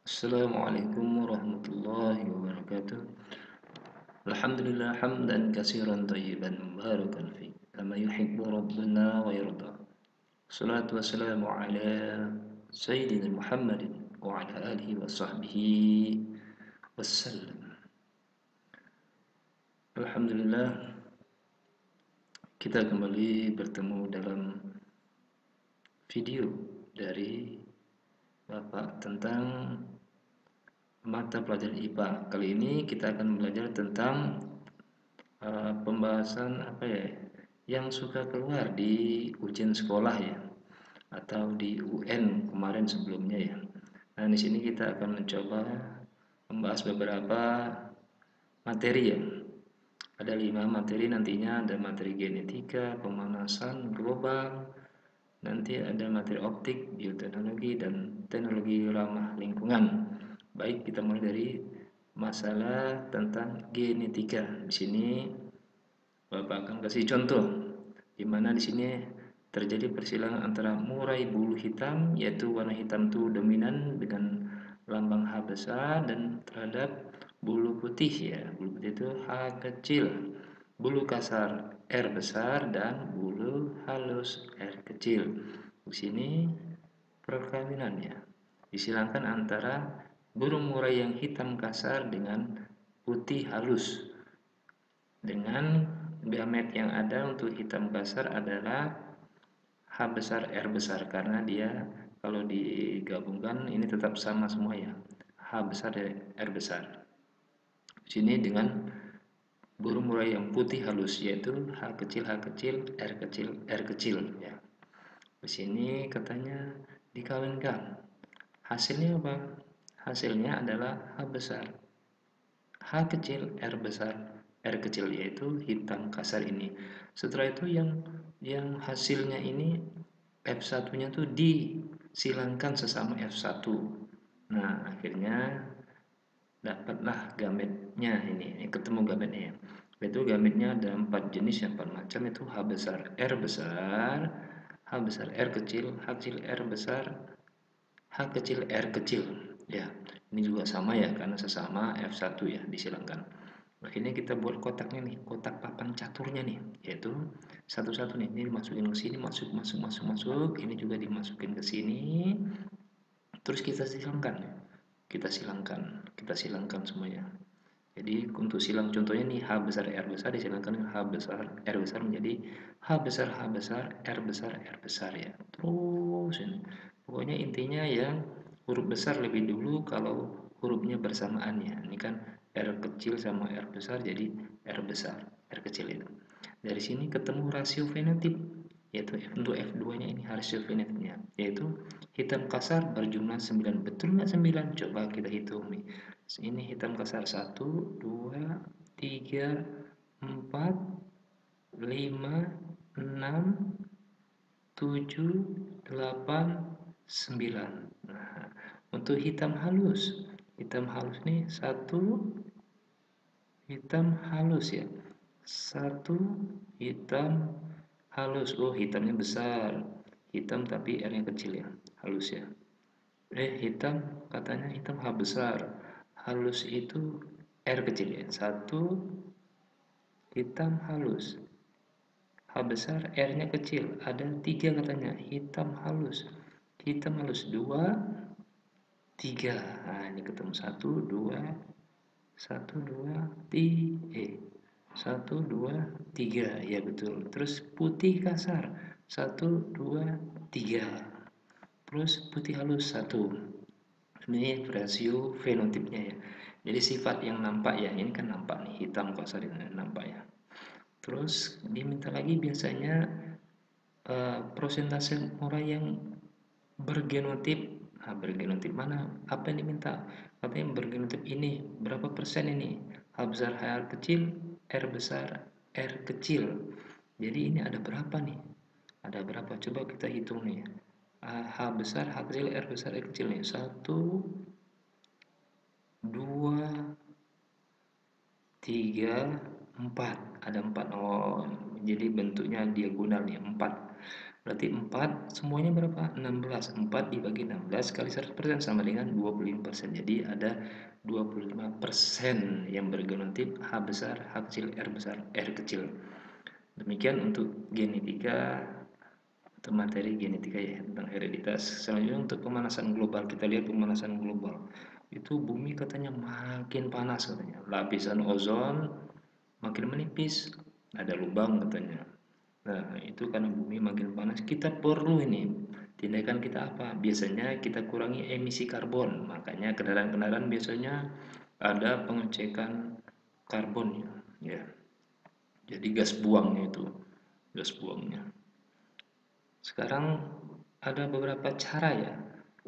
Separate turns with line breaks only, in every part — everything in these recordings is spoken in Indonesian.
Assalamualaikum warahmatullahi wabarakatuh. Alhamdulillah hamdan katsiran thayyiban mubarakan fi kama yuhibbu rabbuna wa yarda. Salatu wassalamu ala sayyidina Muhammadin wa ala alihi wa sahbihi wassalam. Alhamdulillah kita kembali bertemu dalam video dari Bapak tentang mata pelajaran IPA. Kali ini kita akan belajar tentang pembahasan apa ya yang suka keluar di ujian sekolah ya atau di UN kemarin sebelumnya ya. Nah, di sini kita akan mencoba membahas beberapa materi ya. Ada 5 materi nantinya, ada materi genetika, pemanasan global, nanti ada materi optik, bioteknologi, dan teknologi ramah lingkungan. Baik, kita mulai dari masalah tentang genetika. Di sini Bapak akan kasih contoh di mana di sini terjadi persilangan antara murai bulu hitam, yaitu warna hitam itu dominan dengan lambang H besar, dan terhadap bulu putih ya, bulu putih itu H kecil, bulu kasar R besar, dan bulu halus R kecil. Di sini perkawinannya disilangkan antara burung murai yang hitam kasar dengan putih halus, dengan gamet yang ada untuk hitam kasar adalah H besar R besar, karena dia kalau digabungkan ini tetap sama semua ya, H besar dan R besar. Di sini dengan burung murai yang putih halus yaitu H kecil R kecil R kecil ya. Di sini katanya dikawinkan. Hasilnya apa? Hasilnya adalah H besar H kecil R besar R kecil, yaitu hitam kasar ini. Setelah itu yang hasilnya ini F1-nya tuh disilangkan sesama F1. Nah, akhirnya dapatlah gametnya ini ketemu gametnya ya. Itu gametnya ada 4 jenis, yang 4 macam, itu H besar R besar, H besar R kecil, H kecil R besar, H kecil R kecil ya. Ini juga sama ya, karena sesama F1 ya, disilangkan. Akhirnya kita buat kotaknya nih, kotak papan caturnya nih, yaitu satu-satu nih, ini dimasukin ke sini, masuk, ini juga dimasukin ke sini, terus kita silangkan semuanya. Jadi untuk silang contohnya nih, H besar R besar disilangkan dengan H besar R besar menjadi H besar R besar R besar ya. Terus ini pokoknya intinya yang huruf besar lebih dulu kalau hurufnya bersamaan ya. Ini kan R kecil sama R besar, jadi R besar R kecil itu. Dari sini ketemu rasio fenotip, yaitu untuk F2-nya ini rasio fenotipnya, yaitu hitam kasar berjumlah 9. Betul nggak 9? Coba kita hitung nih. Ini hitam kasar 1, 2, 3, 4, 5, 6, 7, 8, 9. Nah, untuk hitam halus nih satu hitam halus ya. Satu hitam halus. Oh, hitamnya besar. Hitam tapi R-nya kecil ya. Halus ya. Hitam katanya hitam H besar. Halus itu R kecil ya. Satu hitam halus. H besar R-nya kecil. Ada 3 katanya. Hitam halus. Hitam halus 2, 3. Nah, ini ketemu 1, 2, 1, 2, 3. 1, 2, 3. Ya betul. Terus putih kasar 1, 2, 3. Terus putih halus 1. Ini rasio fenotipnya ya. Jadi sifat yang nampak ya. Ini kan nampak nih, hitam kasar ini nampak ya. Terus diminta lagi biasanya prosentase orang yang bergenotip. Nah, bergenotip mana? Apa yang diminta? Katanya bergenotip ini berapa persen ini? H besar R kecil, R besar R kecil. Jadi ini ada berapa nih? Ada berapa? Coba kita hitung nih. H besar H kecil R besar R kecil nih. 1, 2, 3, 4. Ada 4. Oh, jadi bentuknya diagonal nih, 4. Berarti 4 semuanya berapa? 16. 4 dibagi 16 kali 100% sama dengan 25%. Jadi ada 25% yang bergenotyp H besar, H kecil, R besar, R kecil. Demikian untuk genetika atau materi genetika ya tentang hereditas. Selanjutnya untuk pemanasan global, kita lihat pemanasan global. Itu bumi katanya makin panas katanya. Lapisan ozon makin menipis, ada lubang katanya. Nah, itu karena bumi makin panas, kita perlu ini. Tindakan kita apa? Biasanya kita kurangi emisi karbon. Makanya kendaraan-kendaraan biasanya ada pengecekan karbon ya. Jadi gas buangnya itu, gas buangnya. Sekarang ada beberapa cara ya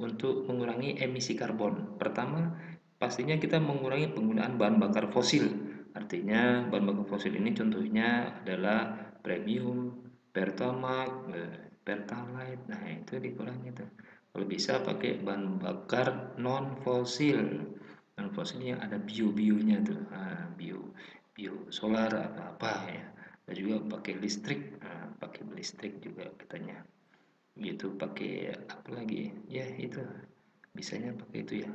untuk mengurangi emisi karbon. Pertama, pastinya kita mengurangi penggunaan bahan bakar fosil. Artinya bahan bakar fosil ini contohnya adalah premium, pertamax, pertalite. Nah, itu dikurangi tuh. Kalau bisa pakai bahan bakar non fosil. Non fosil yang ada bio-bionya tuh. Nah, bio solar apa ya. Dan juga pakai listrik, nah, pakai listrik juga katanya gitu, pakai apa lagi ya, itu bisanya pakai itu ya,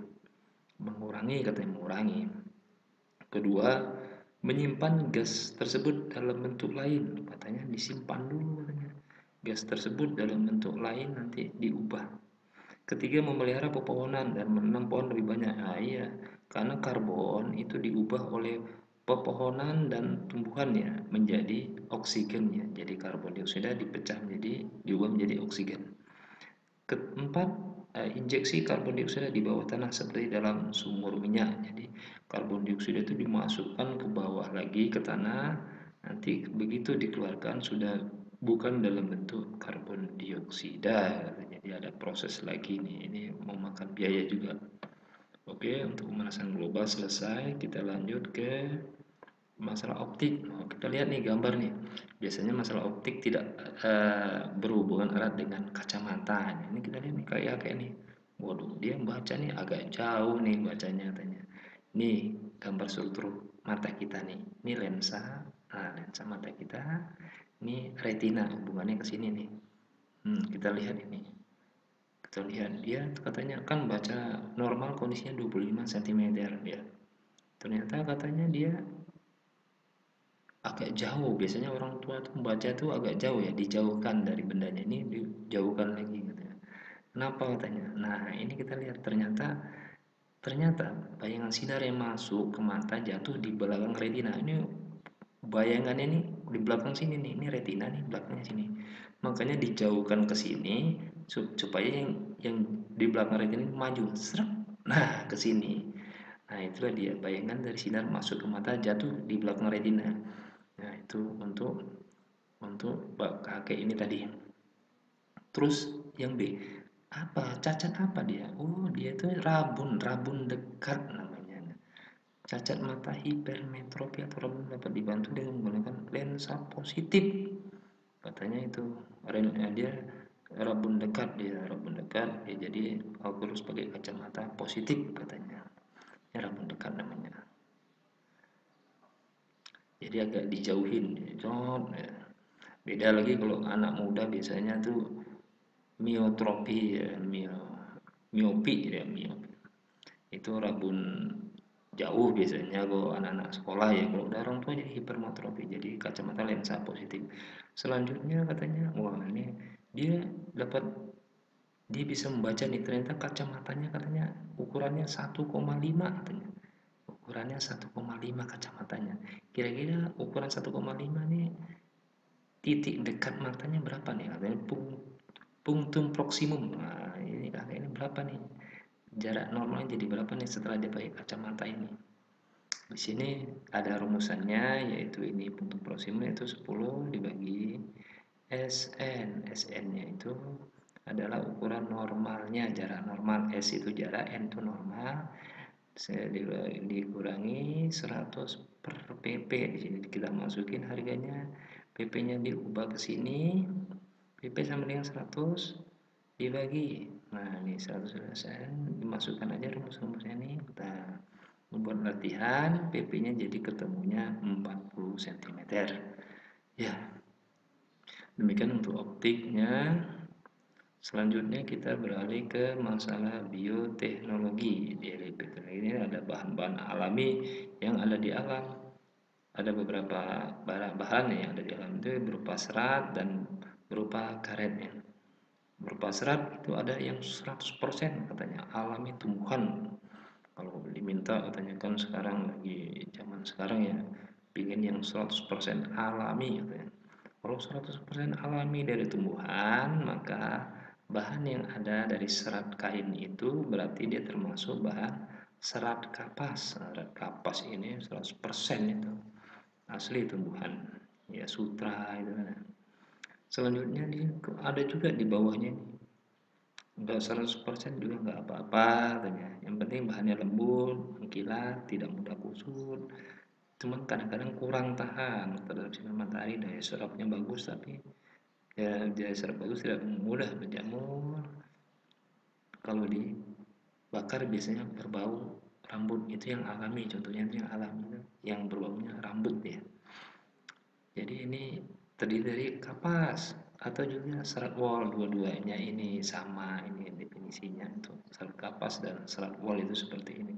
mengurangi katanya, mengurangi. Kedua, menyimpan gas tersebut dalam bentuk lain, katanya disimpan dulu katanya gas tersebut dalam bentuk lain, nanti diubah. Ketiga, memelihara pepohonan dan menanam pohon lebih banyak. Nah, iya, karena karbon itu diubah oleh pepohonan dan tumbuhannya menjadi oksigennya. Jadi karbon dioksida dipecah menjadi, diubah menjadi oksigen. Keempat, injeksi karbon dioksida di bawah tanah seperti dalam sumur minyak. Jadi karbon dioksida itu dimasukkan ke bawah lagi ke tanah, nanti begitu dikeluarkan sudah bukan dalam bentuk karbon dioksida. Jadi ada proses lagi nih, ini memakan biaya juga. Oke, untuk pemanasan global selesai, kita lanjut ke masalah optik. Kita lihat nih gambar nih. Biasanya masalah optik tidak berhubungan erat dengan kacamata. Ini kita lihat nih kayak nih. Waduh, dia baca nih agak jauh nih bacanya katanya. Nih gambar struktur mata kita nih. Ini lensa. Nah, lensa mata kita. Ini retina, hubungannya ke sini nih. Kita lihat ini. Kita lihat dia katanya kan baca normal kondisinya 25 cm ya. Ternyata katanya dia agak jauh. Biasanya orang tua tuh membaca tuh agak jauh ya, dijauhkan dari bendanya, ini dijauhkan lagi gitu ya. Kenapa katanya? Nah, ini kita lihat ternyata ternyata bayangan sinar yang masuk ke mata jatuh di belakang retina. Ini bayangannya nih di belakang sini nih, ini retina nih belakangnya sini. Makanya dijauhkan ke sini supaya yang di belakang retina ini maju, seret. Nah, ke sini. Nah, itulah dia bayangan dari sinar masuk ke mata jatuh di belakang retina. Nah, itu untuk kakek ini tadi. Terus yang B, apa? Cacat apa dia? Oh, dia itu rabun dekat namanya. Cacat mata hipermetropi atau rabun dapat dibantu dengan menggunakan lensa positif. Katanya itu dia rabun dekat, ya, jadi aku harus pakai kacamata positif katanya. Ya, rabun dekat namanya. Jadi agak dijauhin, ya. Beda lagi kalau anak muda biasanya tuh miotropi ya, miopi ya, miopi. Itu rabun jauh biasanya kalau anak-anak sekolah ya. Kalau udah orang tua jadi hipermetropi, jadi kacamata lensa positif. Selanjutnya katanya, wah ini dia dapat, dia bisa membaca nih, ternyata kacamatanya katanya ukurannya 1,5 katanya. Ukurannya 1,5 kacamatanya. Kira-kira ukuran 1,5 nih titik dekat matanya berapa nih? Katanya punctum proximum. Nah, ini berapa nih? Jarak normalnya jadi berapa nih setelah dia pakai kacamata ini? Di sini ada rumusannya, yaitu ini punctum proximum itu 10 dibagi SN. SN-nya itu adalah ukuran normalnya, jarak normal. S itu jarak, N itu normal. Dikurangi 100 per PP. Di sini kita masukin harganya, PP-nya diubah ke sini, PP sama dengan 100 dibagi, nah ini 100% dimasukkan aja rumus-rumusnya nih. Kita membuat latihan, PP-nya jadi ketemunya 40 cm ya. Demikian untuk optiknya. Selanjutnya kita beralih ke masalah bioteknologi. Di bioteknologi ini ada bahan-bahan alami yang ada di alam. Ada beberapa bahan yang ada di alam itu berupa serat dan berupa karet ya. Berupa serat itu ada yang 100% katanya alami tumbuhan. Kalau diminta katanya kan sekarang lagi zaman sekarang ya, pingin yang 100% alami katanya. Kalau 100% alami dari tumbuhan, maka bahan yang ada dari serat kain itu berarti dia termasuk bahan serat kapas. Serat kapas ini 100% itu asli tumbuhan. Ya sutra itu kan. Selanjutnya ada juga di bawahnya nih. Enggak 100% juga nggak apa-apa katanya. Yang penting bahannya lembut, mengkilat, tidak mudah kusut. Cuman kadang-kadang kurang tahan terhadap sinar matahari. Daya serapnya bagus tapi ya daya serap bagus tidak mudah menjamur. Kalau dibakar biasanya berbau rambut, itu yang alami, contohnya itu yang alami, yang berbaunya rambut ya. Jadi ini terdiri dari kapas atau juga serat wol, dua-duanya ini sama ini definisinya untuk serat kapas dan serat wol itu seperti ini.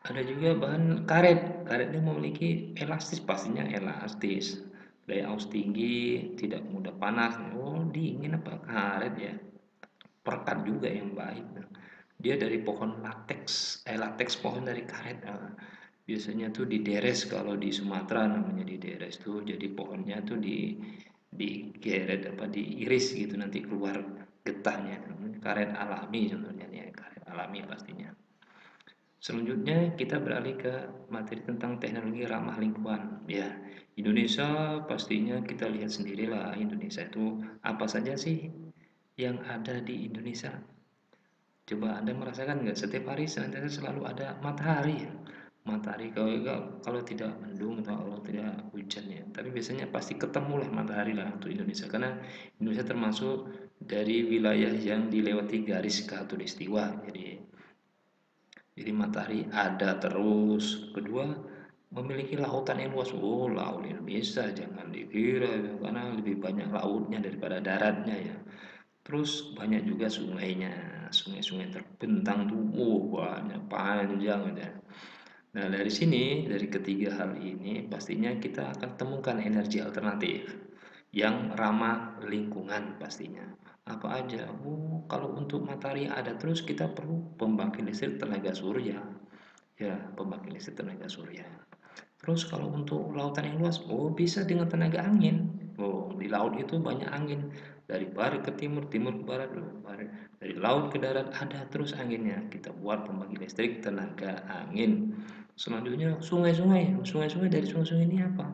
Ada juga bahan karet. Karet ini memiliki elastis, pastinya elastis. Daya aus tinggi, tidak mudah panas. Oh, dingin apa karet ya? Perekat juga yang baik. Dia dari pohon lateks pohon dari karet. Biasanya tuh dideres kalau di Sumatera namanya dideres tuh. Jadi pohonnya tuh digeret apa diiris gitu nanti keluar getahnya. Karet alami contohnya nih, karet alami pastinya. Selanjutnya kita beralih ke materi tentang teknologi ramah lingkungan. Ya, Indonesia pastinya kita lihat sendirilah Indonesia itu apa saja sih yang ada di Indonesia. Coba Anda merasakan nggak setiap hari senantiasa selalu ada matahari ya. Matahari kalau tidak mendung atau kalau tidak hujan ya. Tapi biasanya pasti ketemulah matahari lah untuk Indonesia karena Indonesia termasuk dari wilayah yang dilewati garis khatulistiwa. Jadi matahari ada terus. Kedua, memiliki lautan yang luas. Oh, laut Indonesia jangan dikira ya, karena lebih banyak lautnya daripada daratnya ya. Terus banyak juga sungainya, sungai-sungai terbentang tuh, banyak panjang gitu ya. Nah dari sini, dari ketiga hal ini, pastinya kita akan temukan energi alternatif yang ramah lingkungan pastinya. Apa aja? Oh, kalau untuk matahari ada terus kita perlu pembangkit listrik tenaga surya. Ya, pembangkit listrik tenaga surya. Terus kalau untuk lautan yang luas, oh bisa dengan tenaga angin. Oh, di laut itu banyak angin. Dari barat ke timur, timur ke barat, dari laut ke darat ada terus anginnya. Kita buat pembangkit listrik tenaga angin. Selanjutnya sungai-sungai. Sungai-sungai dari sungai-sungai ini apa?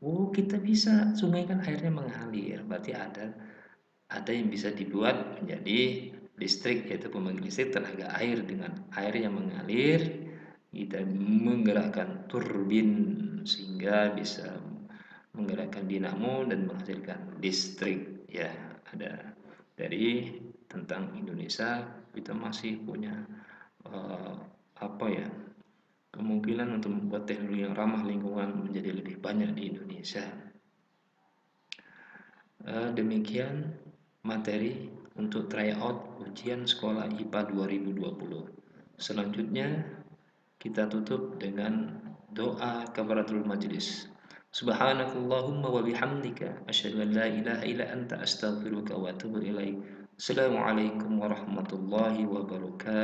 Oh, kita bisa. Sungai kan airnya mengalir. Berarti ada yang bisa dibuat menjadi listrik, yaitu pembangkit listrik tenaga air. Dengan air yang mengalir kita menggerakkan turbin sehingga bisa menggerakkan dinamo dan menghasilkan listrik. Ya, ada dari tentang Indonesia kita masih punya eh, apa ya, kemungkinan untuk membuat teknologi yang ramah lingkungan menjadi lebih banyak di Indonesia. Demikian materi untuk tryout ujian sekolah IPA 2020. Selanjutnya kita tutup dengan doa kafaratul majlis. Subhanakallahumma wa bihamdika asyhadu an la ilaha illa anta astaghfiruka wa atubu ilaik. Assalamualaikum warahmatullahi wabarakatuh.